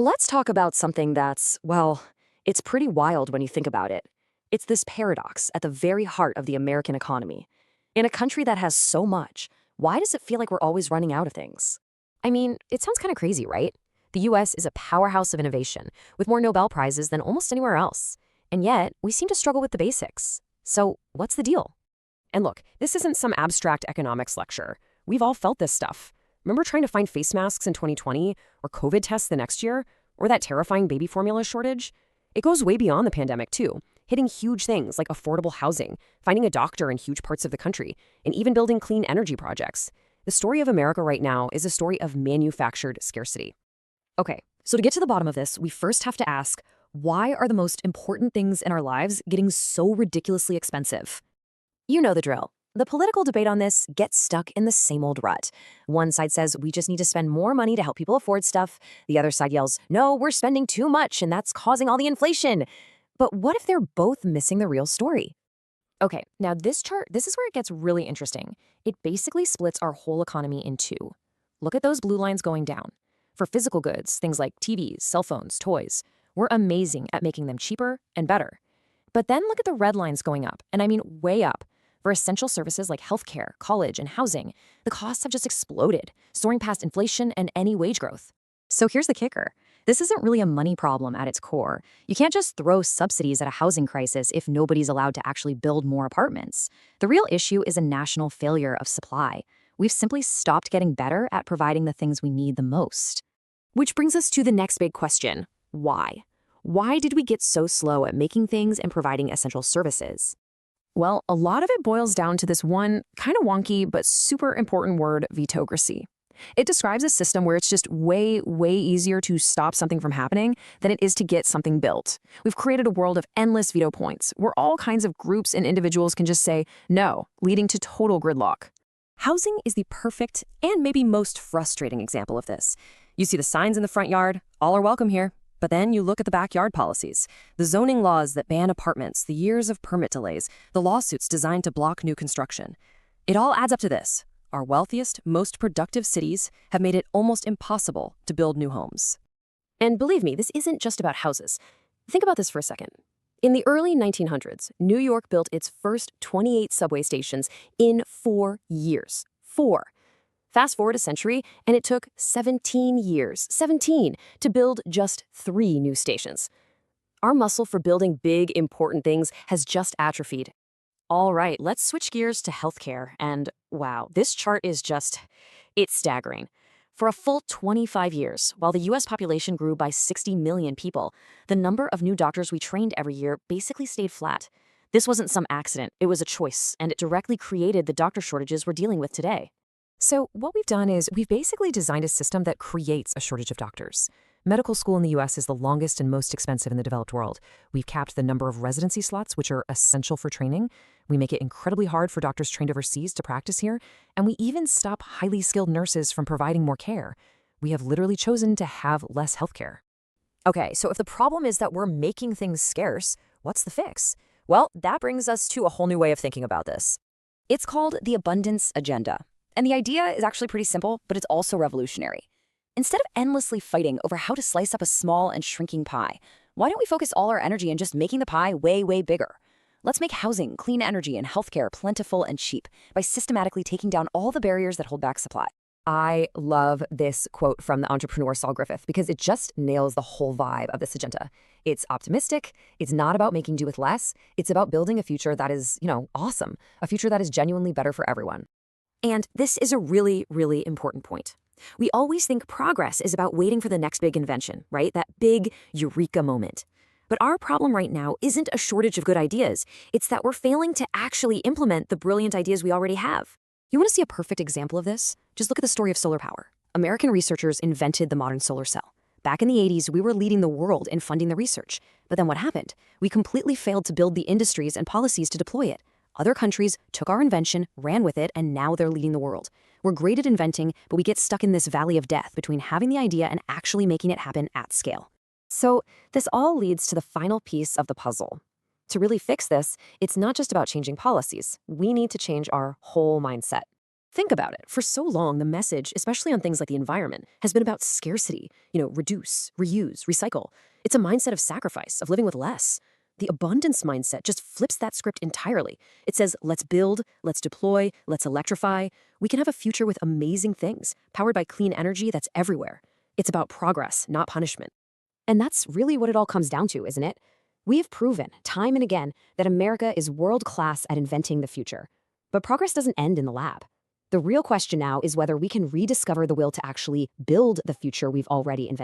Let's talk about something that's, well, it's pretty wild when you think about it. It's this paradox at the very heart of the American economy. In a country that has so much, why does it feel like we're always running out of things? I mean, it sounds kind of crazy, right? The US is a powerhouse of innovation, with more Nobel Prizes than almost anywhere else. And yet, we seem to struggle with the basics. So, what's the deal? And look, this isn't some abstract economics lecture. We've all felt this stuff. Remember trying to find face masks in 2020, or COVID tests the next year, or that terrifying baby formula shortage? It goes way beyond the pandemic, too, hitting huge things like affordable housing, finding a doctor in huge parts of the country, and even building clean energy projects. The story of America right now is a story of manufactured scarcity. Okay, so to get to the bottom of this, we first have to ask, why are the most important things in our lives getting so ridiculously expensive? You know the drill. The political debate on this gets stuck in the same old rut. One side says we just need to spend more money to help people afford stuff. The other side yells, no, we're spending too much and that's causing all the inflation. But what if they're both missing the real story? Okay, now this chart, this is where it gets really interesting. It basically splits our whole economy in two. Look at those blue lines going down. For physical goods, things like TVs, cell phones, toys, we're amazing at making them cheaper and better. But then look at the red lines going up, and I mean way up. For essential services like healthcare, college, and housing, the costs have just exploded, soaring past inflation and any wage growth. So here's the kicker. This isn't really a money problem at its core. You can't just throw subsidies at a housing crisis if nobody's allowed to actually build more apartments. The real issue is a national failure of supply. We've simply stopped getting better at providing the things we need the most. Which brings us to the next big question. Why? Why did we get so slow at making things and providing essential services? Well, a lot of it boils down to this one kind of wonky but super important word, vetocracy. It describes a system where it's just way, way easier to stop something from happening than it is to get something built. We've created a world of endless veto points where all kinds of groups and individuals can just say no, leading to total gridlock. Housing is the perfect and maybe most frustrating example of this. You see the signs in the front yard, all are welcome here. But then you look at the backyard policies, the zoning laws that ban apartments, the years of permit delays, the lawsuits designed to block new construction. It all adds up to this. Our wealthiest, most productive cities have made it almost impossible to build new homes. And believe me, this isn't just about houses. Think about this for a second. In the early 1900s, New York built its first 28 subway stations in 4 years. 4. Fast forward a century, and it took 17 years, 17, to build just 3 new stations. Our muscle for building big, important things has just atrophied. All right, let's switch gears to healthcare, and wow, this chart is it's staggering. For a full 25 years, while the US population grew by 60 million people, the number of new doctors we trained every year basically stayed flat. This wasn't some accident, it was a choice, and it directly created the doctor shortages we're dealing with today. So what we've done is we've basically designed a system that creates a shortage of doctors. Medical school in the US is the longest and most expensive in the developed world. We've capped the number of residency slots, which are essential for training. We make it incredibly hard for doctors trained overseas to practice here. And we even stop highly skilled nurses from providing more care. We have literally chosen to have less healthcare. Okay, so if the problem is that we're making things scarce, what's the fix? Well, that brings us to a whole new way of thinking about this. It's called the abundance agenda. And the idea is actually pretty simple, but it's also revolutionary. Instead of endlessly fighting over how to slice up a small and shrinking pie, why don't we focus all our energy on just making the pie way, way bigger? Let's make housing, clean energy, and healthcare plentiful and cheap by systematically taking down all the barriers that hold back supply. I love this quote from the entrepreneur Saul Griffith because it just nails the whole vibe of this agenda. It's optimistic. It's not about making do with less. It's about building a future that is, awesome, a future that is genuinely better for everyone. And this is a really, really important point. We always think progress is about waiting for the next big invention, right? That big eureka moment. But our problem right now isn't a shortage of good ideas. It's that we're failing to actually implement the brilliant ideas we already have. You want to see a perfect example of this? Just look at the story of solar power. American researchers invented the modern solar cell. Back in the 80s, we were leading the world in funding the research. But then what happened? We completely failed to build the industries and policies to deploy it. Other countries took our invention, ran with it, and now they're leading the world. We're great at inventing, but we get stuck in this valley of death between having the idea and actually making it happen at scale. So this all leads to the final piece of the puzzle. To really fix this, it's not just about changing policies. We need to change our whole mindset. Think about it. For so long, the message, especially on things like the environment, has been about scarcity. Reduce, reuse, recycle. It's a mindset of sacrifice, of living with less. The abundance mindset just flips that script entirely. It says, let's build, let's deploy, let's electrify. We can have a future with amazing things, powered by clean energy that's everywhere. It's about progress, not punishment. And that's really what it all comes down to, isn't it? We have proven, time and again, that America is world-class at inventing the future. But progress doesn't end in the lab. The real question now is whether we can rediscover the will to actually build the future we've already invented.